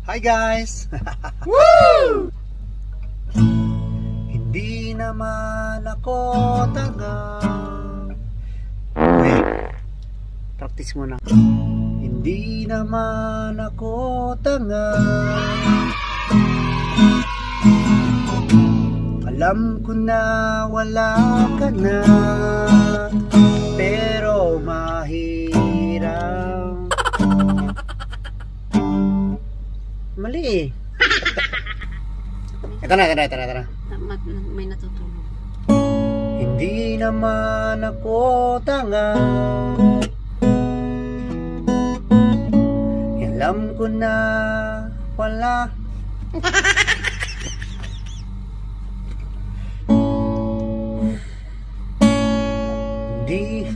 Hi guys! Woo! Hindi naman ako taga. Wait, practice muna. Hindi naman ako tanga. Alam ko na wala ka na, pero mahirap. Mali eh. Ito na. May natutulog. Hindi naman ako tanga. Alam ko na wala. Hindi.